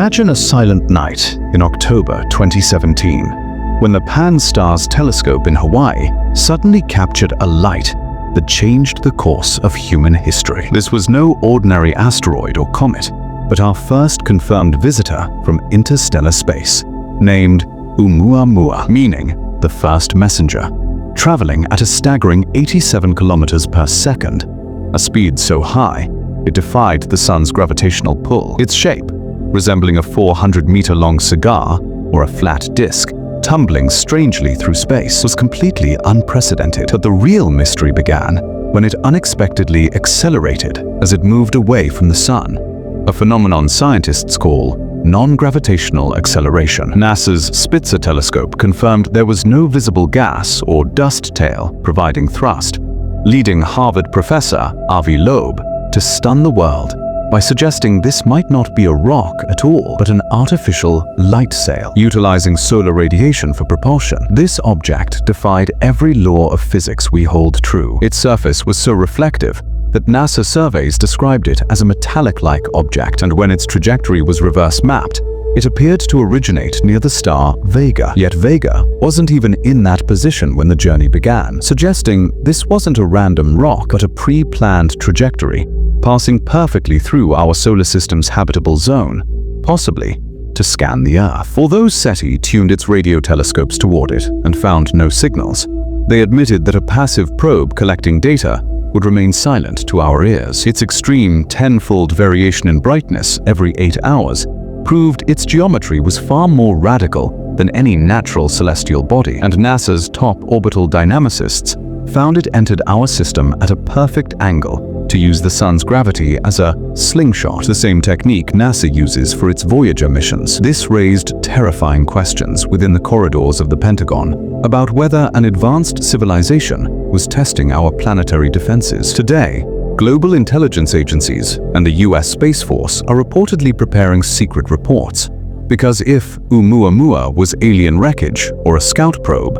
Imagine a silent night in October 2017, when the Pan-STARRS telescope in Hawaii suddenly captured a light that changed the course of human history. This was no ordinary asteroid or comet, but our first confirmed visitor from interstellar space, named Oumuamua, meaning the first messenger, traveling at a staggering 87 kilometers per second, a speed so high it defied the sun's gravitational pull. Its shape, resembling a 400-meter-long cigar or a flat disk, tumbling strangely through space, was completely unprecedented. But the real mystery began when it unexpectedly accelerated as it moved away from the sun, a phenomenon scientists call non-gravitational acceleration. NASA's Spitzer telescope confirmed there was no visible gas or dust tail providing thrust, leading Harvard professor Avi Loeb to stun the world by suggesting this might not be a rock at all, but an artificial light sail, utilizing solar radiation for propulsion. This object defied every law of physics we hold true. Its surface was so reflective that NASA surveys described it as a metallic-like object, and when its trajectory was reverse-mapped, it appeared to originate near the star Vega. Yet Vega wasn't even in that position when the journey began, suggesting this wasn't a random rock, but a pre-planned trajectory, passing perfectly through our solar system's habitable zone, possibly to scan the Earth. Although SETI tuned its radio telescopes toward it and found no signals, they admitted that a passive probe collecting data would remain silent to our ears. Its extreme 10-fold variation in brightness every 8 hours proved its geometry was far more radical than any natural celestial body, and NASA's top orbital dynamicists found it entered our system at a perfect angle to use the sun's gravity as a slingshot, the same technique NASA uses for its Voyager missions. This raised terrifying questions within the corridors of the Pentagon about whether an advanced civilization was testing our planetary defenses. Today, global intelligence agencies and the US Space Force are reportedly preparing secret reports, because if Oumuamua was alien wreckage or a scout probe,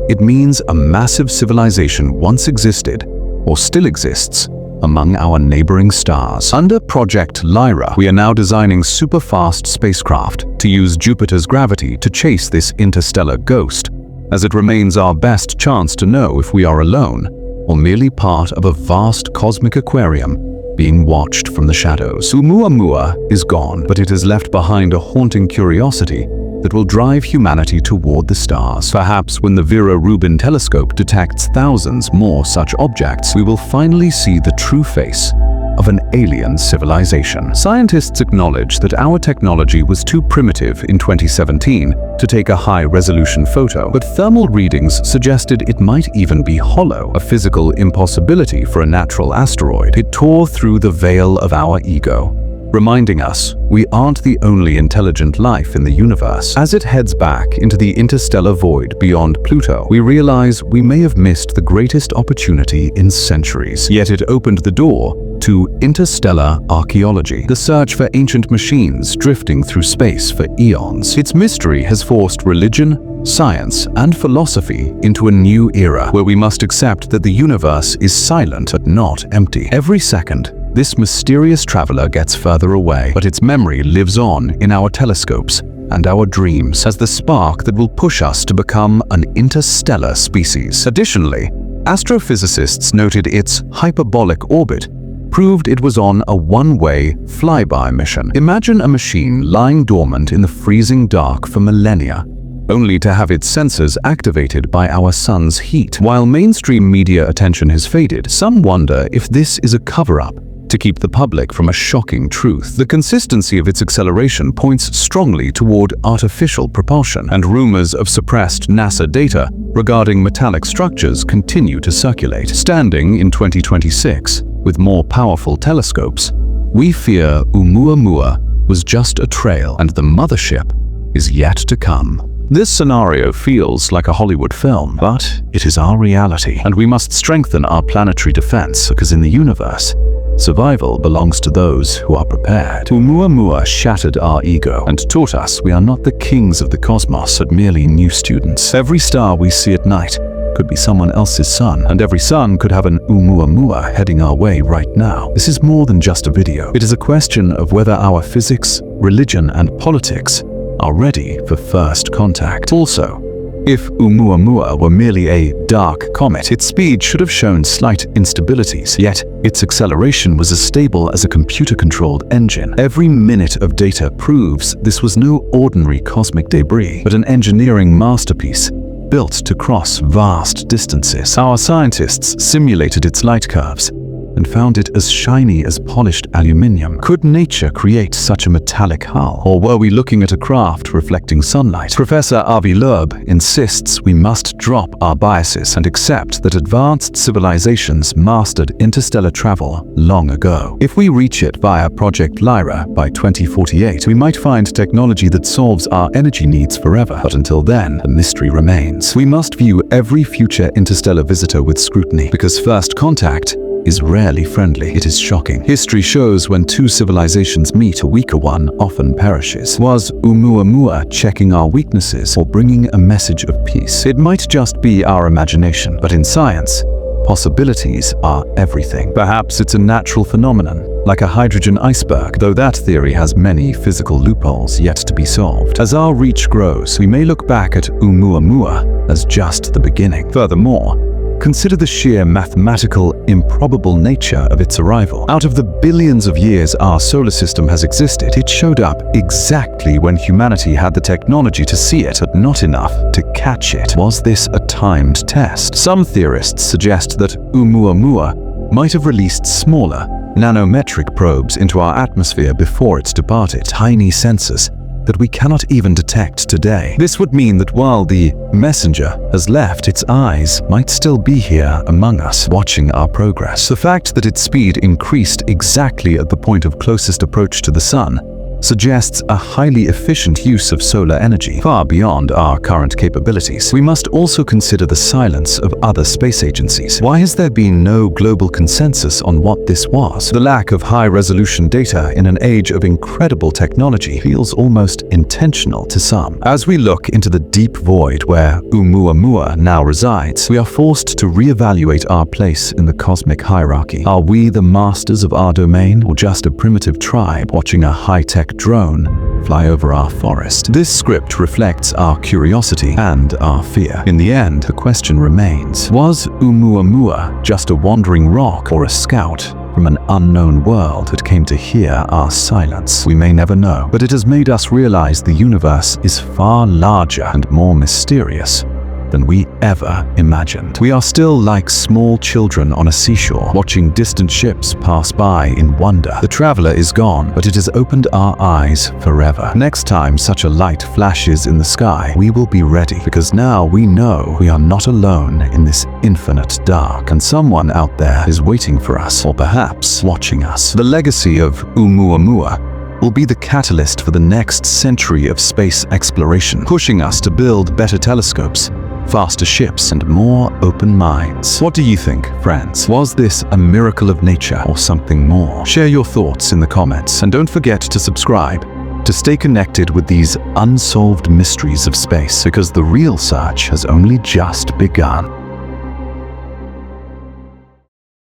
it means a massive civilization once existed or still exists among our neighboring stars. Under Project Lyra, we are now designing super-fast spacecraft to use Jupiter's gravity to chase this interstellar ghost, as it remains our best chance to know if we are alone or merely part of a vast cosmic aquarium being watched from the shadows. Oumuamua is gone, but it has left behind a haunting curiosity that will drive humanity toward the stars. Perhaps when the Vera Rubin telescope detects thousands more such objects, we will finally see the true face of an alien civilization. Scientists acknowledge that our technology was too primitive in 2017 to take a high-resolution photo, but thermal readings suggested it might even be hollow, a physical impossibility for a natural asteroid. It tore through the veil of our ego, reminding us we aren't the only intelligent life in the universe. As it heads back into the interstellar void beyond Pluto, we realize we may have missed the greatest opportunity in centuries. Yet it opened the door to interstellar archaeology, the search for ancient machines drifting through space for eons. Its mystery has forced religion, science, and philosophy into a new era, where we must accept that the universe is silent but not empty. Every second, this mysterious traveler gets further away, but its memory lives on in our telescopes and our dreams as the spark that will push us to become an interstellar species. Additionally, astrophysicists noted its hyperbolic orbit proved it was on a one-way flyby mission. Imagine a machine lying dormant in the freezing dark for millennia, only to have its sensors activated by our sun's heat. While mainstream media attention has faded, some wonder if this is a cover-up to keep the public from a shocking truth. The consistency of its acceleration points strongly toward artificial propulsion, and rumors of suppressed NASA data regarding metallic structures continue to circulate. Standing in 2026, with more powerful telescopes, we fear Oumuamua was just a trail, and the mothership is yet to come. This scenario feels like a Hollywood film, but it is our reality, and we must strengthen our planetary defense, because in the universe, survival belongs to those who are prepared. Oumuamua shattered our ego and taught us we are not the kings of the cosmos, but merely new students. Every star we see at night could be someone else's sun, and every sun could have an Oumuamua heading our way right now. This is more than just a video. It is a question of whether our physics, religion, and politics are ready for first contact. Also, if Oumuamua were merely a dark comet, its speed should have shown slight instabilities, yet its acceleration was as stable as a computer-controlled engine. Every minute of data proves this was no ordinary cosmic debris, but an engineering masterpiece built to cross vast distances. Our scientists simulated its light curves and found it as shiny as polished aluminium. Could nature create such a metallic hull? Or were we looking at a craft reflecting sunlight? Professor Avi Loeb insists we must drop our biases and accept that advanced civilizations mastered interstellar travel long ago. If we reach it via Project Lyra by 2048, we might find technology that solves our energy needs forever. But until then, the mystery remains. We must view every future interstellar visitor with scrutiny, because first contact is rarely friendly. It is shocking. History shows when two civilizations meet, a weaker one often perishes. Was Oumuamua checking our weaknesses or bringing a message of peace? It might just be our imagination, but in science, possibilities are everything. Perhaps it's a natural phenomenon, like a hydrogen iceberg, though that theory has many physical loopholes yet to be solved. As our reach grows, we may look back at Oumuamua as just the beginning. Furthermore, consider the sheer mathematical, improbable nature of its arrival. Out of the billions of years our solar system has existed, it showed up exactly when humanity had the technology to see it, but not enough to catch it. Was this a timed test? Some theorists suggest that Oumuamua might have released smaller, nanometric probes into our atmosphere before it departed. Tiny sensors that we cannot even detect today. This would mean that while the messenger has left, its eyes might still be here among us, watching our progress. The fact that its speed increased exactly at the point of closest approach to the sun suggests a highly efficient use of solar energy, far beyond our current capabilities. We must also consider the silence of other space agencies. Why has there been no global consensus on what this was? The lack of high-resolution data in an age of incredible technology feels almost intentional to some. As we look into the deep void where Oumuamua now resides, we are forced to reevaluate our place in the cosmic hierarchy. Are we the masters of our domain, or just a primitive tribe watching a high-tech drone fly over our forest? This script reflects our curiosity and our fear. In the end, the question remains: was Oumuamua just a wandering rock or a scout from an unknown world that came to hear our silence? We may never know, but it has made us realize the universe is far larger and more mysterious than we ever imagined. We are still like small children on a seashore, watching distant ships pass by in wonder. The traveler is gone, but it has opened our eyes forever. Next time such a light flashes in the sky, we will be ready, because now we know we are not alone in this infinite dark, and someone out there is waiting for us, or perhaps watching us. The legacy of Oumuamua will be the catalyst for the next century of space exploration, pushing us to build better telescopes, faster ships, and more open minds. What do you think, friends? Was this a miracle of nature or something more? Share your thoughts in the comments, and don't forget to subscribe to stay connected with these unsolved mysteries of space, because the real search has only just begun.